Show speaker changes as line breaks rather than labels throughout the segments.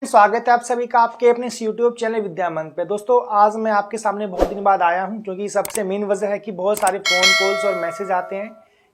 स्वागत है आप सभी का आपके अपने यूट्यूब चैनल विद्या मंच पे। दोस्तों आज मैं आपके सामने बहुत दिन बाद आया हूं क्योंकि सबसे मेन वजह है कि बहुत सारे फ़ोन कॉल्स और मैसेज आते हैं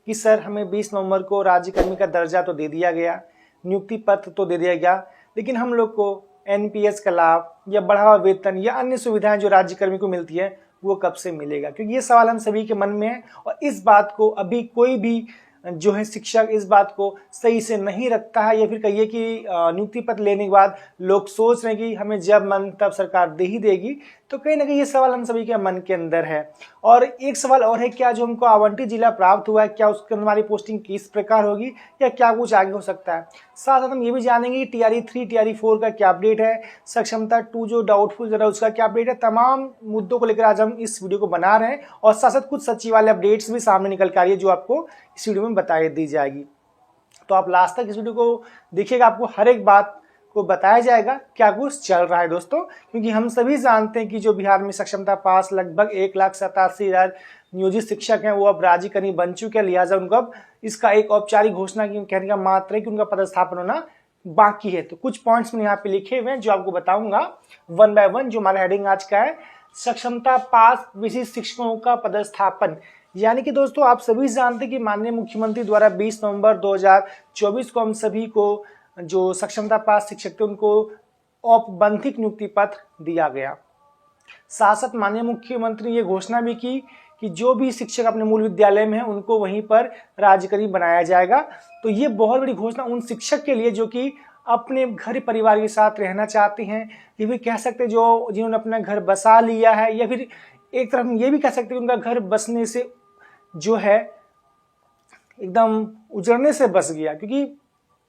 कि सर हमें 20 नवंबर को राज्यकर्मी का दर्जा तो दे दिया गया, नियुक्ति पत्र तो दे दिया गया, लेकिन हम लोग को एनपीएस का लाभ या बढ़ावा वेतन या अन्य सुविधाएं जो राज्यकर्मी को मिलती है वो कब से मिलेगा, क्योंकि ये सवाल हम सभी के मन में है। और इस बात को अभी कोई भी जो है शिक्षक इस बात को सही से नहीं रखता है, या फिर कहिए कि नियुक्ति पत्र लेने के बाद लोग सोच रहे हैं कि हमें जब मन तब सरकार दे ही देगी। तो कहीं ना कहीं ये सवाल हम सभी के मन के अंदर है। और एक सवाल और है, क्या जो हमको आवंटित जिला प्राप्त हुआ है क्या उसके हमारी पोस्टिंग किस प्रकार होगी या क्या कुछ आगे हो सकता है। साथ साथ हम ये भी जानेंगे कि टीआरई 3 टीआरई 4 का क्या अपडेट है, सक्षमता 2 जो डाउटफुल जरा उसका क्या अपडेट है। तमाम मुद्दों को लेकर आज हम इस वीडियो को बना रहे हैं और साथ साथ कुछ सचिवालय अपडेट्स भी सामने निकल कर आ रही है जो आपको इस वीडियो में बताई दी जाएगी। तो आप लास्ट तक इस वीडियो को देखिएगा, आपको हर एक बात को बताया जाएगा क्या कुछ चल रहा है दोस्तों। क्योंकि हम सभी जानते हैं कि जो बिहार में सक्षमता पास लगभग 1,87,000 नियोजित शिक्षक हैं वो अब राज्यकर्मी बन चुके हैं, लिहाजा उनको अब इसका एक औपचारिक घोषणा की कहने का मात्र है कि उनका पदस्थापन होना बाकी है। तो कुछ पॉइंट्स मैंने यहाँ पे लिखे हुए हैं जो आपको बताऊंगा वन बाय वन। जो हमारा हेडिंग आज का है, सक्षमता पास विशिष्ट शिक्षकों का पदस्थापन। यानी कि दोस्तों आप सभी जानते हैं कि माननीय मुख्यमंत्री द्वारा 20 नवंबर 2024 को हम सभी को जो सक्षमता पास शिक्षक थे उनको औपबंधिक नियुक्ति पत्र दिया गया। साथ साथ माननीय मुख्यमंत्री ने ये घोषणा भी की कि जो भी शिक्षक अपने मूल विद्यालय में है उनको वहीं पर राज्यकर्मी बनाया जाएगा। तो ये बहुत बड़ी घोषणा उन शिक्षक के लिए जो कि अपने घर परिवार के साथ रहना चाहते हैं, ये भी कह सकते हैं जो जिन्होंने अपना घर बसा लिया है, या फिर एक तरफ ये भी कह सकते हैं उनका घर बसने से जो है एकदम उजड़ने से बच गया। क्योंकि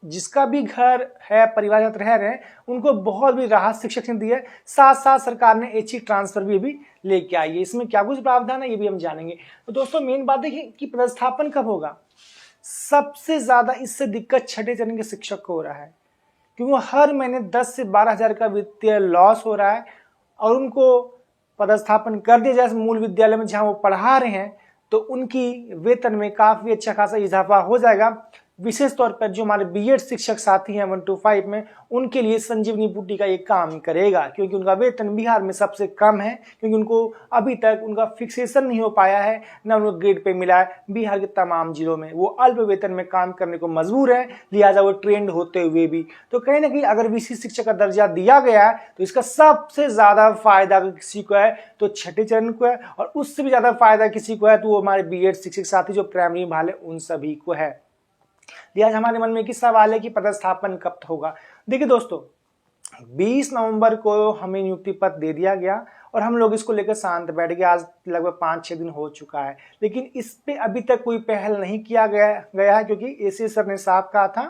जिसका भी घर है परिवार के साथ रह रहे हैं उनको बहुत भी राहत शिक्षक ने दी है। साथ साथ सरकार ने ऐच्छिक ट्रांसफर भी लेके आई है। इसमें क्या कुछ प्रावधान है ये भी हम जानेंगे। तो दोस्तों मेन बात है कि पदस्थापन कब होगा। सबसे ज्यादा इससे दिक्कत छठे चरण के शिक्षक को हो रहा है, क्योंकि हर महीने 10 से 12 हजार का वित्तीय लॉस हो रहा है और उनको पदस्थापन कर दिया जाए मूल विद्यालय में जहां वो पढ़ा रहे हैं तो उनकी वेतन में काफी अच्छा खासा इजाफा हो जाएगा। विशेष तौर पर जो हमारे बीएड शिक्षक साथी हैं 125 में, उनके लिए संजीवनी बूटी का ये काम करेगा, क्योंकि उनका वेतन बिहार में सबसे कम है, क्योंकि उनको अभी तक उनका फिक्सेशन नहीं हो पाया है, न उनको ग्रेड पे मिला है। बिहार के तमाम जिलों में वो अल्प वेतन में काम करने को मजबूर है, लिहाजा वो ट्रेंड होते हुए भी। तो कहीं ना कहीं अगर विशिष्ट शिक्षक का दर्जा दिया गया है तो इसका सबसे ज्यादा फायदा अगर किसी को है तो छठे चरण को है, और उससे भी ज्यादा फायदा किसी को है तो वो हमारे बीएड शिक्षक साथी जो प्राइमरी वाले उन सभी को है। लिहाजा हमारे मन में एक सवाल है कि पदस्थापन कब होगा। देखिए दोस्तों 20 नवंबर को हमें नियुक्ति पत्र दे दिया गया और हम लोग इसको लेकर शांत बैठ गए। आज लगभग 5-6 दिन हो चुका है, लेकिन इस पे अभी तक कोई पहल नहीं किया गया है, क्योंकि एसी सर ने साफ कहा था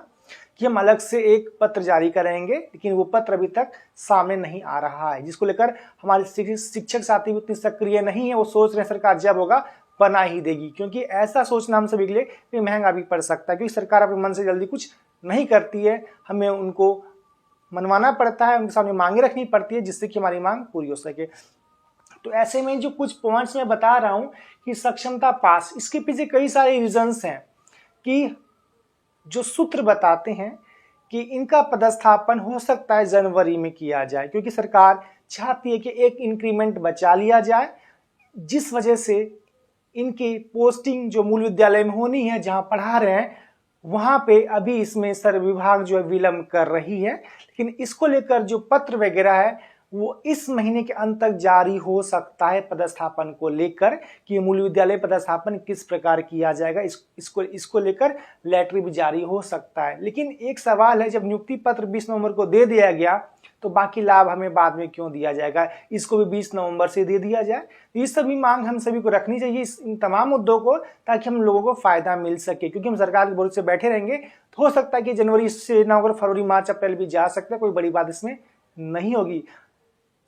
कि हम अलग से एक पत्र जारी करेंगे, लेकिन वो पत्र अभी तक सामने नहीं आ रहा है, जिसको लेकर हमारे शिक्षक साथी भी उतनी सक्रिय नहीं है। वो सोच रहे हैं सरकार जब होगा बना ही देगी, क्योंकि ऐसा सोचना हम सभी के लिए महंगा भी पड़ सकता है, क्योंकि सरकार अपने मन से जल्दी कुछ नहीं करती है। हमें उनको मनवाना पड़ता है, उनके सामने मांगे रखनी पड़ती है जिससे कि हमारी मांग पूरी हो सके। तो ऐसे में जो कुछ पॉइंट्स मैं बता रहा हूं कि सक्षमता पास, इसके पीछे कई सारे रीजंस हैं कि जो सूत्र बताते हैं कि इनका पदस्थापन हो सकता है जनवरी में किया जाए, क्योंकि सरकार चाहती है कि एक इंक्रीमेंट बचा लिया जाए, जिस वजह से इनकी पोस्टिंग जो मूल विद्यालय में होनी है जहां पढ़ा रहे हैं वहां पे अभी इसमें सर विभाग जो है विलंब कर रही है। लेकिन इसको लेकर जो पत्र वगैरह है वो इस महीने के अंत तक जारी हो सकता है पदस्थापन को लेकर, कि मूल विद्यालय पदस्थापन किस प्रकार किया जाएगा। इसको लेकर लेटर भी जारी हो सकता है। लेकिन एक सवाल है, जब नियुक्ति पत्र 20 नवंबर को दे दिया गया तो बाकी लाभ हमें बाद में क्यों दिया जाएगा, इसको भी 20 नवंबर से दे दिया जाए। ये सभी मांग हम सभी को रखनी चाहिए, इन तमाम मुद्दों को, ताकि हम लोगों को फायदा मिल सके। क्योंकि हम सरकार के भरोसे बैठे रहेंगे तो हो सकता है कि जनवरी से ना होकर फरवरी मार्च अप्रैल भी जा सकता है, कोई बड़ी बात इसमें नहीं होगी।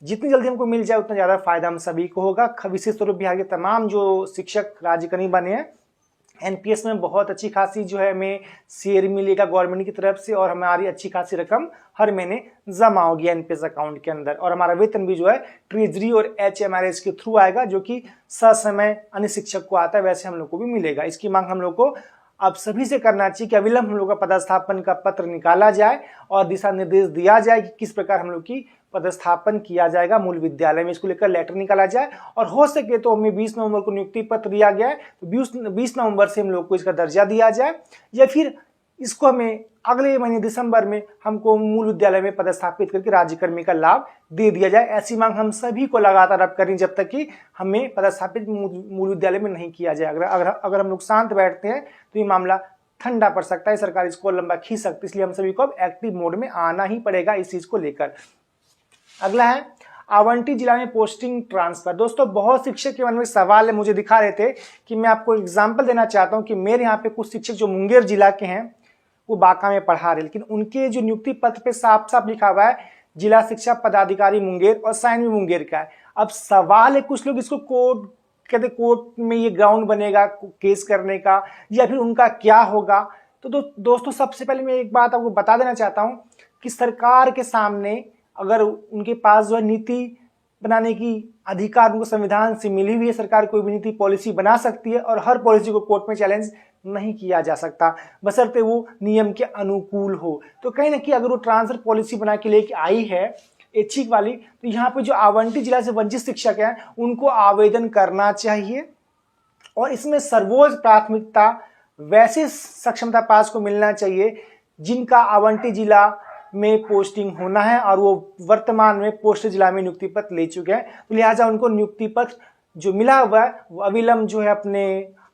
जितनी जल्दी हमको मिल जाए उतना ज़्यादा फायदा हम सभी को होगा। विशेष तौर पर बिहार के तमाम जो शिक्षक राज्यकर्मी बने हैं, एनपीएस में बहुत अच्छी खासी जो है हमें शेयर मिलेगा गवर्नमेंट की तरफ से, और हमारी अच्छी खासी रकम हर महीने जमा होगी एनपीएस अकाउंट के अंदर, और हमारा वेतन भी जो है ट्रेजरी और एचएमआरएस के थ्रू आएगा, जो कि ससमय अन्य शिक्षक को आता है वैसे हम लोग को भी मिलेगा। इसकी मांग हम लोग को अब सभी से करना चाहिए कि अविलंब हम लोग का पदस्थापन का पत्र निकाला जाए और दिशा निर्देश दिया जाए कि किस प्रकार हम लोग की पदस्थापन किया जाएगा मूल विद्यालय में। इसको लेकर लेटर निकाला जाए और हो सके तो हमें 20 नवंबर को नियुक्ति पत्र दिया गया है तो 20 नवंबर से हम लोग को इसका दर्जा दिया जाए, या फिर इसको हमें अगले महीने दिसंबर में हमको मूल विद्यालय में पदस्थापित करके राज्यकर्मी का लाभ दे दिया जाए। ऐसी मांग हम सभी को लगातार अब करें जब तक कि हमें पदस्थापित मूल विद्यालय में नहीं किया जाए। अगर हम लोग शांत बैठते हैं तो ये मामला ठंडा पड़ सकता है, सरकार इसको लंबा खींच सकती है। इसलिए हम सभी को अब एक्टिव मोड में आना ही पड़ेगा इस चीज को लेकर। अगला है आवंटित जिला में पोस्टिंग ट्रांसफर। दोस्तों बहुत शिक्षक के मन में सवाल है, मुझे दिखा रहे थे कि मैं आपको एग्जाम्पल देना चाहता हूं कि मेरे यहाँ पे कुछ शिक्षक जो मुंगेर जिला के हैं वो बांका में पढ़ा रहे, लेकिन उनके जो नियुक्ति पत्र पे साफ साफ लिखा हुआ है जिला शिक्षा पदाधिकारी मुंगेर और साइन भी मुंगेर का है। अब सवाल है, कुछ लोग इसको कोर्ट कहते कोर्ट में ये ग्राउंड बनेगा केस करने का या फिर उनका क्या होगा। तो दोस्तों सबसे पहले मैं एक बात आपको बता देना चाहता हूं कि सरकार के सामने अगर उनके पास जो है नीति बनाने की अधिकार उनको संविधान से मिली हुई है, सरकार कोई भी नीति पॉलिसी बना सकती है और हर पॉलिसी को कोर्ट में चैलेंज नहीं किया जा सकता बशर्ते वो नियम के अनुकूल हो। तो कहीं ना कहीं अगर वो ट्रांसफर पॉलिसी बना के लेके आई है ऐच्छिक वाली, तो यहाँ पे जो आवंटित जिला से वंचित शिक्षक हैं उनको आवेदन करना चाहिए और इसमें सर्वोच्च प्राथमिकता वैसे सक्षमता पास को मिलना चाहिए जिनका आवंटित जिला में पोस्टिंग होना है और वो वर्तमान में पोस्ट जिला में नियुक्ति पत्र ले चुके हैं। तो लिहाजा उनको नियुक्ति पत्र जो मिला हुआ है वो अविलंब जो है अपने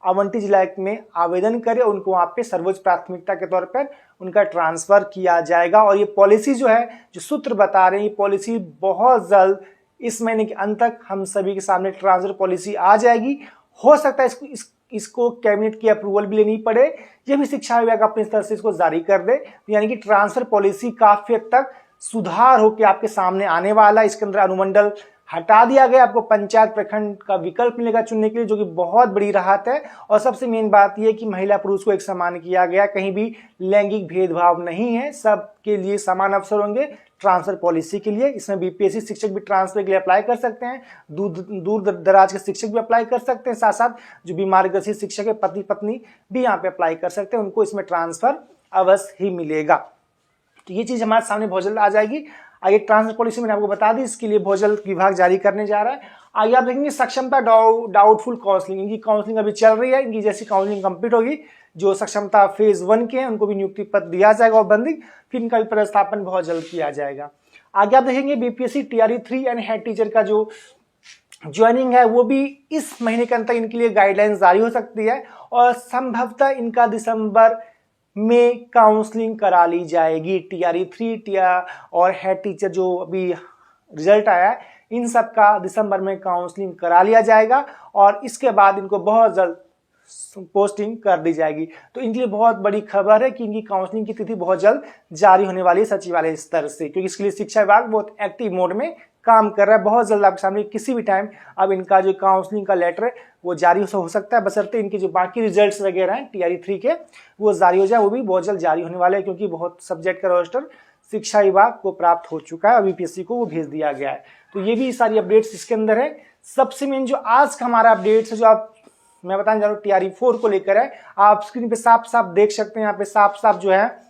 आवंटित जिला में आवेदन करे, उनको वहाँ पे सर्वोच्च प्राथमिकता के तौर पर उनका ट्रांसफर किया जाएगा। और ये पॉलिसी जो है जो सूत्र बता रहे हैं ये पॉलिसी बहुत जल्द इस महीने के अंत तक हम सभी के सामने ट्रांसफर पॉलिसी आ जाएगी। हो सकता है इसको कैबिनेट की अप्रूवल भी लेनी पड़े, ये भी शिक्षा विभाग अपनी तरफ से इसको जारी कर दे। यानी कि ट्रांसफर पॉलिसी काफी हद तक सुधार होकर आपके सामने आने वाला। इसके अंदर अनुमंडल हटा दिया गया, आपको पंचायत प्रखंड का विकल्प मिलेगा चुनने के लिए, जो कि बहुत बड़ी राहत है। और सबसे मेन बात यह कि महिला पुरुष को एक समान किया गया, कहीं भी लैंगिक भेदभाव नहीं है, सबके लिए समान अवसर होंगे ट्रांसफर पॉलिसी के लिए। इसमें बीपीएससी शिक्षक भी ट्रांसफर के लिए अप्लाई कर सकते हैं, दूर दराज के शिक्षक भी अप्लाई कर सकते हैं, साथ साथ जो बीमार ग्रसित शिक्षक है पति पत्नी भी यहाँ पे अप्लाई कर सकते हैं, उनको इसमें ट्रांसफर अवश्य ही मिलेगा। तो ये चीज हमारे सामने बहुत जल्द आ जाएगी। आगे ट्रांसफर पॉलिसी मैंने आपको बता दी, इसके लिए बहुत जल्द विभाग जारी करने जा रहा है। आगे आप देखेंगे सक्षमता डाउटफुल काउंसलिंग, इनकी काउंसलिंग अभी चल रही है। इनकी जैसी काउंसलिंग कंप्लीट होगी जो सक्षमता फेज 1 के हैं उनको भी नियुक्ति पत्र दिया जाएगा और बंदी, फिर इनका भी पदस्थापन बहुत जल्द किया जाएगा। आगे आप देखेंगे BPSC TRE 3 and head teacher का जो ज्वाइनिंग है वो भी इस महीने के अंत तक इनके लिए गाइडलाइंस जारी हो सकती है और संभवतः इनका दिसंबर में काउंसलिंग करा ली जाएगी। टीआरई 3 और हेड टीचर जो अभी रिजल्ट आया है इन सब का दिसंबर में काउंसलिंग करा लिया जाएगा और इसके बाद इनको बहुत जल्द पोस्टिंग कर दी जाएगी। तो इनके लिए बहुत बड़ी खबर है कि इनकी काउंसलिंग की तिथि बहुत जल्द जारी होने वाली है सचिवालय स्तर से, क्योंकि इसके लिए शिक्षा विभाग बहुत एक्टिव मोड में काम कर रहा है। बहुत जल्द आपके सामने किसी भी टाइम अब इनका जो काउंसलिंग का लेटर है वो जारी हो सकता है, बशर्ते इनके जो बाकी रिजल्ट्स वगैरह हैं टीआरई 3 के वो जारी हो जाए, वो भी बहुत जल्द जारी होने वाले हैं, क्योंकि बहुत सब्जेक्ट का रोस्टर शिक्षा विभाग को प्राप्त हो चुका है और बीपीएससी को वो भेज दिया गया है। तो ये भी सारी अपडेट्स इसके अंदर है। सबसे मेन जो आज का हमारा अपडेट्स है जो आप मैं बताने जा रहा हूँ टीआरई 4 को लेकर है, आप स्क्रीन पे साफ साफ देख सकते हैं। यहाँ पे साफ साफ जो है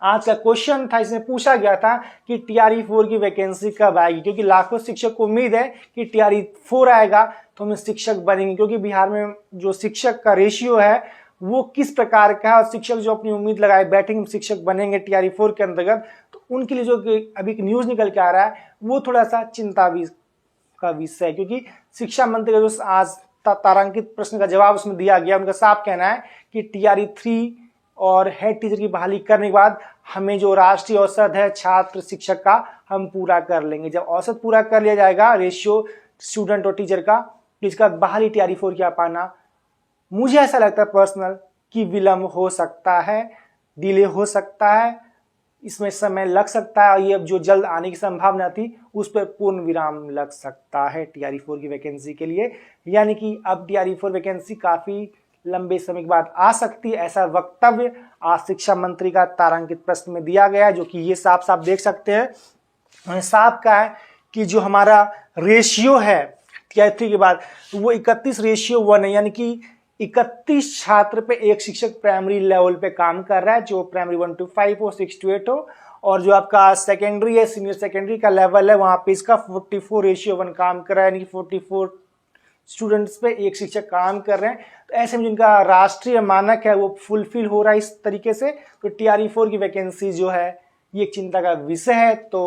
आज का क्वेश्चन था, इसमें पूछा गया था कि टीआरई 4 की वैकेंसी कब आएगी, क्योंकि लाखों शिक्षक को उम्मीद है कि टीआरई 4 आएगा तो हम शिक्षक बनेंगे, क्योंकि बिहार में जो शिक्षक का रेशियो है वो किस प्रकार का है और शिक्षक जो अपनी उम्मीद लगाए बैठेंगे शिक्षक बनेंगे टीआरई 4 के अंतर्गत, तो उनके लिए जो अभी न्यूज निकल के आ रहा है वो थोड़ा सा चिंता का विषय है। क्योंकि शिक्षा मंत्री का जो आज तारांकित प्रश्न का जवाब उसमें दिया गया, उनका साफ कहना है कि टीआरई 3 और हेड टीचर की बहाली करने के बाद हमें जो राष्ट्रीय औसत है छात्र शिक्षक का हम पूरा कर लेंगे। जब औसत पूरा कर लिया जाएगा रेशियो स्टूडेंट और टीचर का, तो इसका बहाली टीआरई 4 की आ पाना मुझे ऐसा लगता है पर्सनल कि विलंब हो सकता है, डिले हो सकता है, इसमें समय लग सकता है और ये अब जो जल्द आने की संभावना थी उस पर पूर्ण विराम लग सकता है टीआरई 4 की वैकेंसी के लिए। यानी कि अब टीआरई 4 वैकेंसी काफी लंबे समय के बाद आ सकती है, ऐसा वक्तव्य आज शिक्षा मंत्री का तारांकित प्रश्न में दिया गया है, जो कि ये साफ साफ देख सकते हैं। उन्होंने साफ कहा है कि जो हमारा रेशियो है टीआरई 3 के बाद वो 31:1 है, यानी कि 31 छात्र पे एक शिक्षक प्राइमरी लेवल पे काम कर रहा है, जो प्राइमरी 1 to 5 हो, 6 to 8 हो। और जो आपका सेकेंडरी है, सीनियर सेकेंडरी का लेवल है, वहां पे इसका 44:1 काम कर रहा है, यानी कि 44 स्टूडेंट्स पे एक शिक्षक काम कर रहे हैं। तो ऐसे में जिनका राष्ट्रीय मानक है वो फुलफिल हो रहा है इस तरीके से। तो TRE4 की वैकेंसी जो है ये एक चिंता का विषय है। तो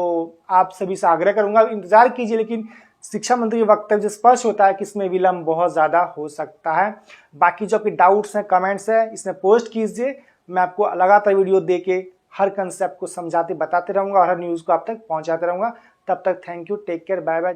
आप सभी से आग्रह करूंगा, इंतजार कीजिए, लेकिन शिक्षा मंत्री के वक्तव्य स्पष्ट होता है कि इसमें विलंब बहुत ज्यादा हो सकता है। बाकी जो आपके डाउट्स हैं, कमेंट्स हैं, इसमें पोस्ट कीजिए। मैं आपको लगातार वीडियो देके हर कंसेप्ट को समझाते बताते रहूंगा और हर न्यूज को आप तक पहुंचाते रहूंगा। तब तक thank you, take care, bye bye.